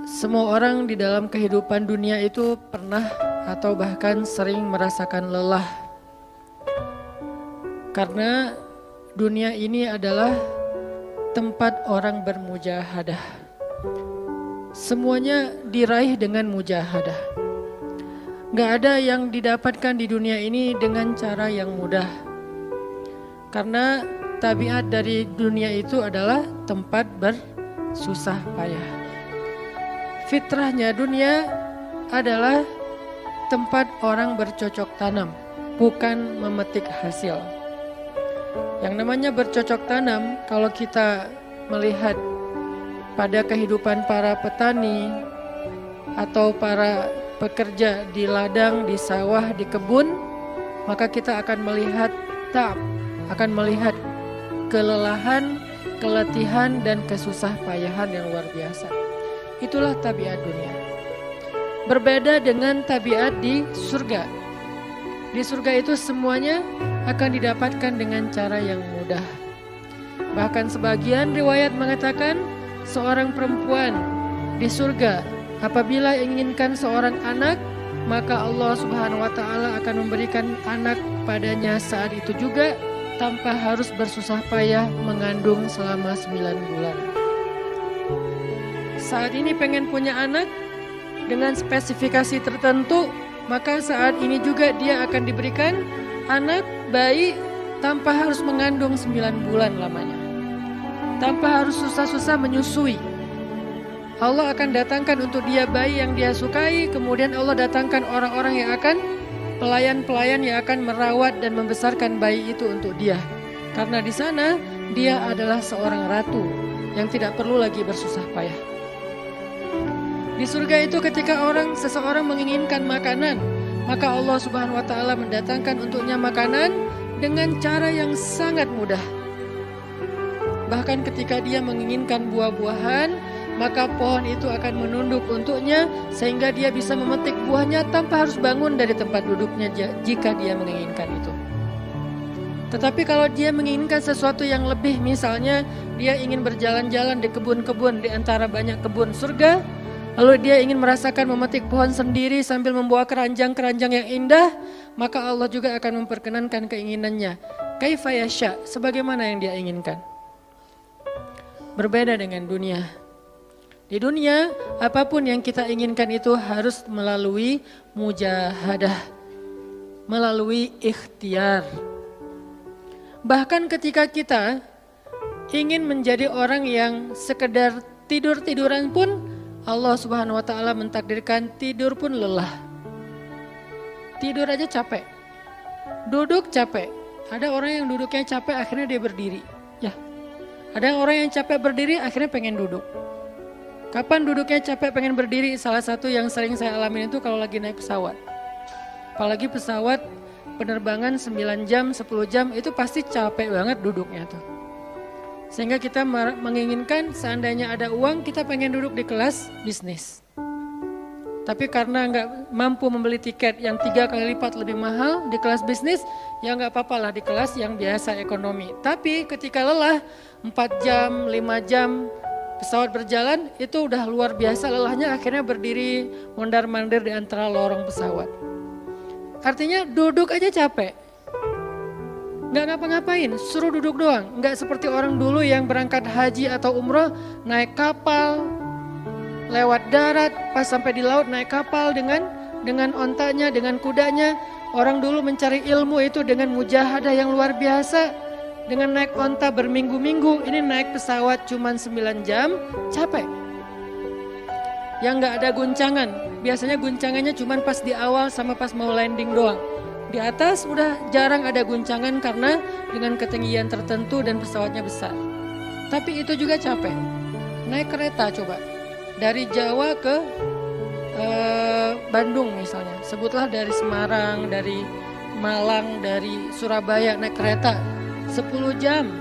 Semua orang di dalam kehidupan dunia itu pernah atau bahkan sering merasakan lelah. Karena dunia ini adalah tempat orang bermujahadah. Semuanya diraih dengan mujahadah. Gak ada yang didapatkan di dunia ini dengan cara yang mudah. Karena tabiat dari dunia itu adalah tempat bersusah payah. Fitrahnya dunia adalah tempat orang bercocok tanam, bukan memetik hasil. Yang namanya bercocok tanam, kalau kita melihat pada kehidupan para petani atau para pekerja di ladang, di sawah, di kebun, maka kita akan melihat akan melihat kelelahan, keletihan, dan kesusah payahan yang luar biasa. Itulah tabiat dunia. Berbeda dengan tabiat di surga. Di surga itu semuanya akan didapatkan dengan cara yang mudah. Bahkan sebagian riwayat mengatakan seorang perempuan di surga apabila inginkan seorang anak, maka Allah Subhanahu wa taala akan memberikan anak padanya saat itu juga tanpa harus bersusah payah mengandung selama 9 bulan. Saat ini pengen punya anak dengan spesifikasi tertentu, maka saat ini juga dia akan diberikan anak bayi tanpa harus mengandung 9 bulan lamanya. Tanpa harus susah-susah menyusui. Allah akan datangkan untuk dia bayi yang dia sukai, kemudian Allah datangkan orang-orang yang akan pelayan-pelayan yang akan merawat dan membesarkan bayi itu untuk dia. Karena di sana dia adalah seorang ratu yang tidak perlu lagi bersusah payah. Di surga itu ketika seseorang menginginkan makanan, maka Allah Subhanahu wa taala mendatangkan untuknya makanan dengan cara yang sangat mudah. Bahkan ketika dia menginginkan buah-buahan, maka pohon itu akan menunduk untuknya sehingga dia bisa memetik buahnya tanpa harus bangun dari tempat duduknya jika dia menginginkan itu. Tetapi kalau dia menginginkan sesuatu yang lebih, misalnya dia ingin berjalan-jalan di kebun-kebun di antara banyak kebun surga, lalu dia ingin merasakan memetik pohon sendiri sambil membawa keranjang-keranjang yang indah, maka Allah juga akan memperkenankan keinginannya. Kaifa yasha, sebagaimana yang dia inginkan. Berbeda dengan dunia. Di dunia, apapun yang kita inginkan itu harus melalui mujahadah, melalui ikhtiar. Bahkan ketika kita ingin menjadi orang yang sekedar tidur-tiduran pun, Allah Subhanahu wa taala mentakdirkan tidur pun lelah. Tidur aja capek. Duduk capek. Ada orang yang duduknya capek akhirnya dia berdiri. Ya. Ada orang yang capek berdiri akhirnya pengen duduk. Kapan duduknya capek pengen berdiri? Salah satu yang sering saya alamin itu kalau lagi naik pesawat. Apalagi pesawat penerbangan 9 jam, 10 jam itu pasti capek banget duduknya tuh. Sehingga kita menginginkan seandainya ada uang kita pengen duduk di kelas bisnis. Tapi karena nggak mampu membeli tiket yang 3 kali lipat lebih mahal di kelas bisnis, ya nggak apa-apa lah di kelas yang biasa ekonomi. Tapi ketika lelah 4 jam, 5 jam pesawat berjalan itu udah luar biasa lelahnya, akhirnya berdiri mondar-mandir di antara lorong pesawat. Artinya duduk aja capek. Gak ngapa-ngapain, suruh duduk doang. Gak seperti orang dulu yang berangkat haji atau umroh, naik kapal, lewat darat, pas sampai di laut naik kapal dengan ontanya, dengan kudanya. Orang dulu mencari ilmu itu dengan mujahadah yang luar biasa. Dengan naik onta berminggu-minggu, ini naik pesawat cuma 9 jam, capek. Yang gak ada guncangan, biasanya guncangannya cuma pas di awal sama pas mau landing doang. Di atas udah jarang ada guncangan karena dengan ketinggian tertentu dan pesawatnya besar. Tapi itu juga capek. Naik kereta coba. Dari Jawa ke Bandung misalnya. Sebutlah dari Semarang, dari Malang, dari Surabaya naik kereta 10 jam.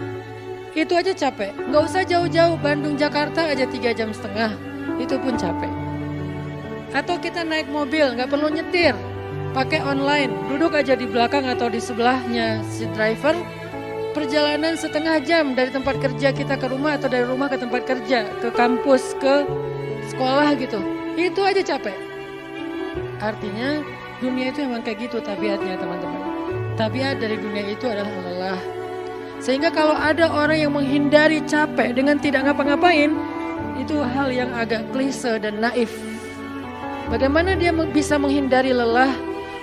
Itu aja capek. Gak usah jauh-jauh, Bandung Jakarta aja 3,5 jam. Itu pun capek. Atau kita naik mobil gak perlu nyetir, pakai online, duduk aja di belakang atau di sebelahnya si driver, perjalanan setengah jam dari tempat kerja kita ke rumah atau dari rumah ke tempat kerja, ke kampus, ke sekolah gitu. Itu aja capek. Artinya dunia itu emang kayak gitu tabiatnya teman-teman. Tabiat dari dunia itu adalah lelah. Sehingga kalau ada orang yang menghindari capek dengan tidak ngapa-ngapain, itu hal yang agak klise dan naif. Bagaimana dia bisa menghindari lelah?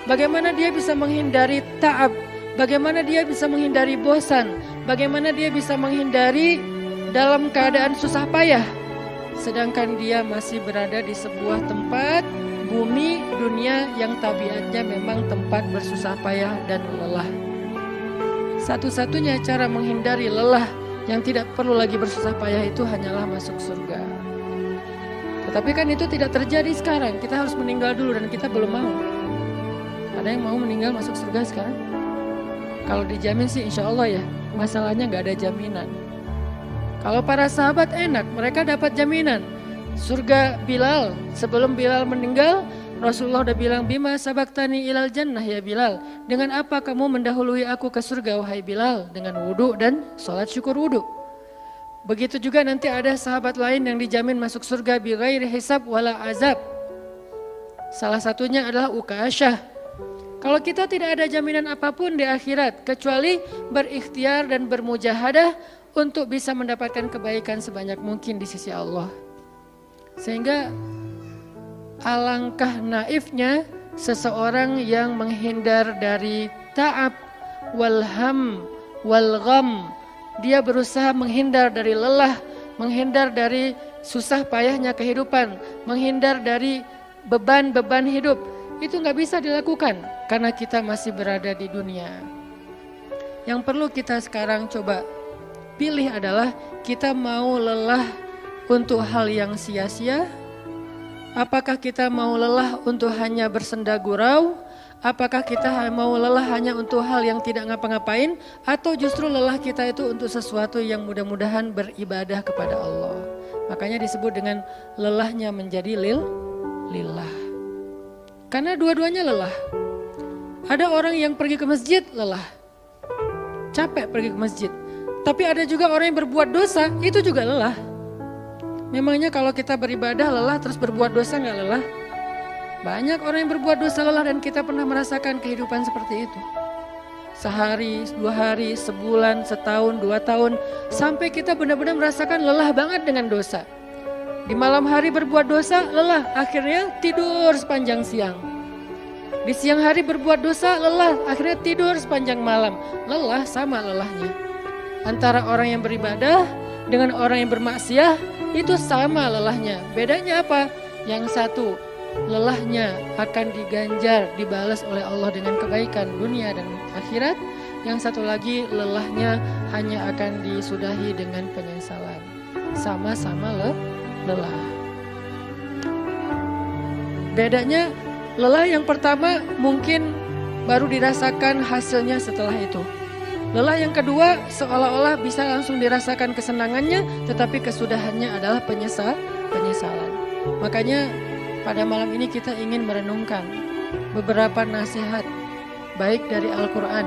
Bagaimana dia bisa menghindari ta'ab? Bagaimana dia bisa menghindari bosan? Bagaimana dia bisa menghindari dalam keadaan susah payah? Sedangkan dia masih berada di sebuah tempat, bumi, dunia yang tabiatnya memang tempat bersusah payah dan lelah. Satu-satunya cara menghindari lelah yang tidak perlu lagi bersusah payah itu hanyalah masuk surga. Tetapi kan itu tidak terjadi sekarang. Kita harus meninggal dulu dan kita belum mau. Ada yang mau meninggal masuk surga sekarang? Kalau dijamin sih insya Allah ya. Masalahnya gak ada jaminan. Kalau para sahabat enak, mereka dapat jaminan. Surga Bilal, sebelum Bilal meninggal, Rasulullah udah bilang, Bima sabaktani ilal jannah ya Bilal. Dengan apa kamu mendahului aku ke surga wahai Bilal? Dengan wudu dan sholat syukur wudu. Begitu juga nanti ada sahabat lain yang dijamin masuk surga bighairi hisab wala azab. Salah satunya adalah Ukasyah. Kalau kita tidak ada jaminan apapun di akhirat kecuali berikhtiar dan bermujahadah untuk bisa mendapatkan kebaikan sebanyak mungkin di sisi Allah. Sehingga alangkah naifnya seseorang yang menghindar dari ta'ab wal ham wal gham. Dia berusaha menghindar dari lelah, menghindar dari susah payahnya kehidupan, menghindar dari beban-beban hidup. Itu gak bisa dilakukan karena kita masih berada di dunia. Yang perlu kita sekarang coba pilih adalah kita mau lelah untuk hal yang sia-sia? Apakah kita mau lelah untuk hanya bersenda gurau? Apakah kita mau lelah hanya untuk hal yang tidak ngapa-ngapain? Atau justru lelah kita itu untuk sesuatu yang mudah-mudahan beribadah kepada Allah? Makanya disebut dengan lelahnya menjadi lillah. Karena dua-duanya lelah. Ada orang yang pergi ke masjid lelah. Capek pergi ke masjid. Tapi ada juga orang yang berbuat dosa, itu juga lelah. Memangnya kalau kita beribadah lelah terus berbuat dosa gak lelah? Banyak orang yang berbuat dosa lelah dan kita pernah merasakan kehidupan seperti itu. Sehari, 2 hari, sebulan, setahun, 2 tahun. Sampai kita benar-benar merasakan lelah banget dengan dosa. Di malam hari berbuat dosa lelah, akhirnya tidur sepanjang siang. Di siang hari berbuat dosa lelah, akhirnya tidur sepanjang malam. Lelah sama lelahnya. Antara orang yang beribadah dengan orang yang bermaksiat itu sama lelahnya. Bedanya apa? Yang satu lelahnya akan diganjar, dibalas oleh Allah dengan kebaikan dunia dan akhirat. Yang satu lagi lelahnya hanya akan disudahi dengan penyesalan. Sama-sama lelah. Bedanya lelah yang pertama mungkin baru dirasakan hasilnya setelah itu. Lelah yang kedua seolah-olah bisa langsung dirasakan kesenangannya, tetapi kesudahannya adalah penyesalan. Makanya pada malam ini kita ingin merenungkan beberapa nasihat baik dari Al-Quran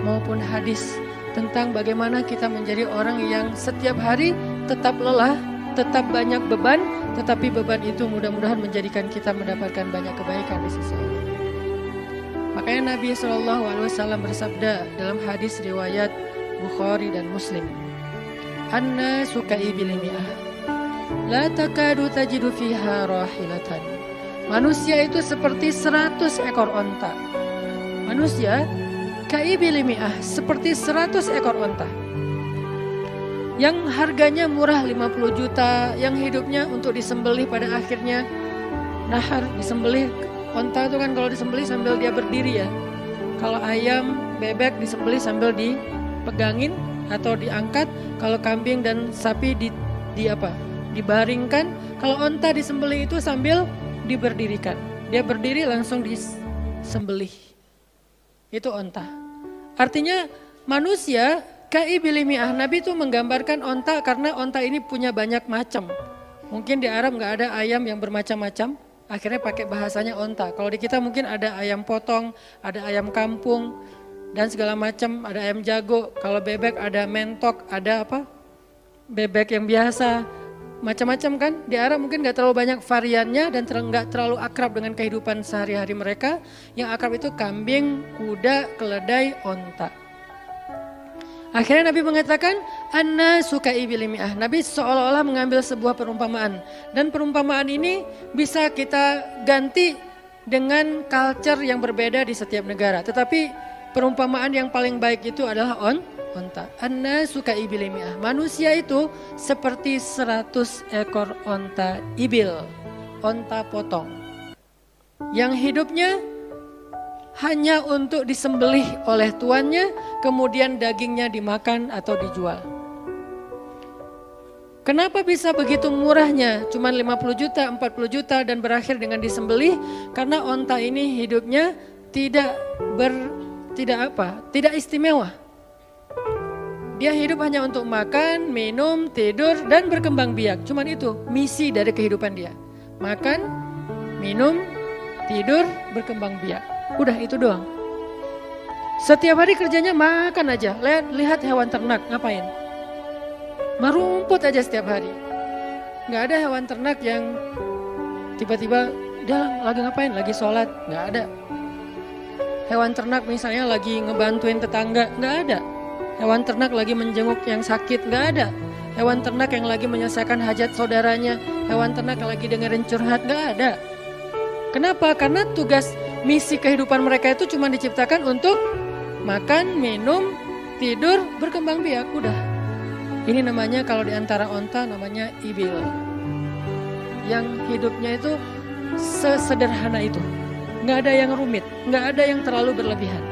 maupun hadis tentang bagaimana kita menjadi orang yang setiap hari tetap lelah, tetap banyak beban, tetapi beban itu mudah-mudahan menjadikan kita mendapatkan banyak kebaikan di sisi Allah. Makanya Nabi SAW bersabda dalam hadis riwayat Bukhari dan Muslim, An-nasu kaibil mi'ah, la takadu tajidu fiha rahilatan. Manusia itu seperti 100 ekor onta. Manusia kaibil mi'ah, seperti 100 ekor onta. Yang harganya murah 50 juta, yang hidupnya untuk disembelih pada akhirnya nahar, disembelih. Onta itu kan kalau disembelih sambil dia berdiri ya. Kalau ayam, bebek disembelih sambil dipegangin atau diangkat. Kalau kambing dan sapi dibaringkan. Kalau onta disembelih itu sambil diberdirikan. Dia berdiri langsung disembelih. Itu onta. Artinya manusia kaibil mi'ah. Nabi itu menggambarkan onta karena onta ini punya banyak macam. Mungkin di Arab gak ada ayam yang bermacam-macam, akhirnya pakai bahasanya onta. Kalau di kita mungkin ada ayam potong, ada ayam kampung, dan segala macam, ada ayam jago. Kalau bebek ada mentok, ada bebek yang biasa. macam-macam kan. Di Arab mungkin gak terlalu banyak variannya dan gak terlalu akrab dengan kehidupan sehari-hari mereka. Yang akrab itu kambing, kuda, keledai, onta. Akhirnya Nabi mengatakan, Anna sukai bilimi'ah. Nabi seolah-olah mengambil sebuah perumpamaan. Dan perumpamaan ini bisa kita ganti dengan culture yang berbeda di setiap negara. Tetapi perumpamaan yang paling baik itu adalah onta. Anna sukai bilimi'ah. Manusia itu seperti 100 ekor onta ibil. Onta potong. Yang hidupnya hanya untuk disembelih oleh tuannya, kemudian dagingnya dimakan atau dijual. Kenapa bisa begitu murahnya? Cuman 50 juta, 40 juta dan berakhir dengan disembelih? Karena onta ini hidupnya tidak istimewa. Dia hidup hanya untuk makan, minum, tidur, dan berkembang biak. Cuman itu misi dari kehidupan dia. Makan, minum, tidur, berkembang biak. Udah itu doang. Setiap hari kerjanya makan aja. Lihat hewan ternak ngapain? Merumput aja setiap hari. Gak ada hewan ternak yang tiba-tiba dia lagi ngapain? Lagi sholat. Gak ada. Hewan ternak misalnya lagi ngebantuin tetangga. Gak ada. Hewan ternak lagi menjenguk yang sakit. Gak ada. Hewan ternak yang lagi menyelesaikan hajat saudaranya. Hewan ternak yang lagi dengerin curhat. Gak ada. Kenapa? Karena tugas misi kehidupan mereka itu cuma diciptakan untuk makan, minum, tidur, berkembang biak, udah. Ini namanya kalau di antara onta namanya ibil. Yang hidupnya itu sesederhana itu. Nggak ada yang rumit, nggak ada yang terlalu berlebihan.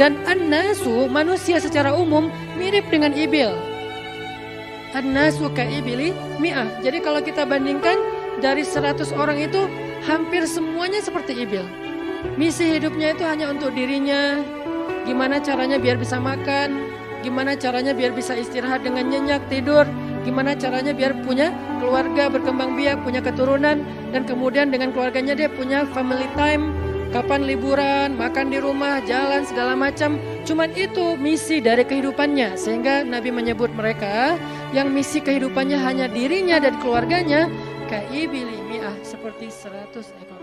Dan an-nasu, manusia secara umum mirip dengan ibil. An-nasu ka'ibili mi'ah. Jadi kalau kita bandingkan dari 100 orang itu hampir semuanya seperti ibil. Misi hidupnya itu hanya untuk dirinya. Gimana caranya biar bisa makan. Gimana caranya biar bisa istirahat dengan nyenyak, tidur. Gimana caranya biar punya keluarga, berkembang biak, punya keturunan. Dan kemudian dengan keluarganya dia punya family time. Kapan liburan, makan di rumah, jalan, segala macam. Cuman itu misi dari kehidupannya. Sehingga Nabi menyebut mereka yang misi kehidupannya hanya dirinya dan keluarganya. Kaibili mi'ah, seperti 100 ekor.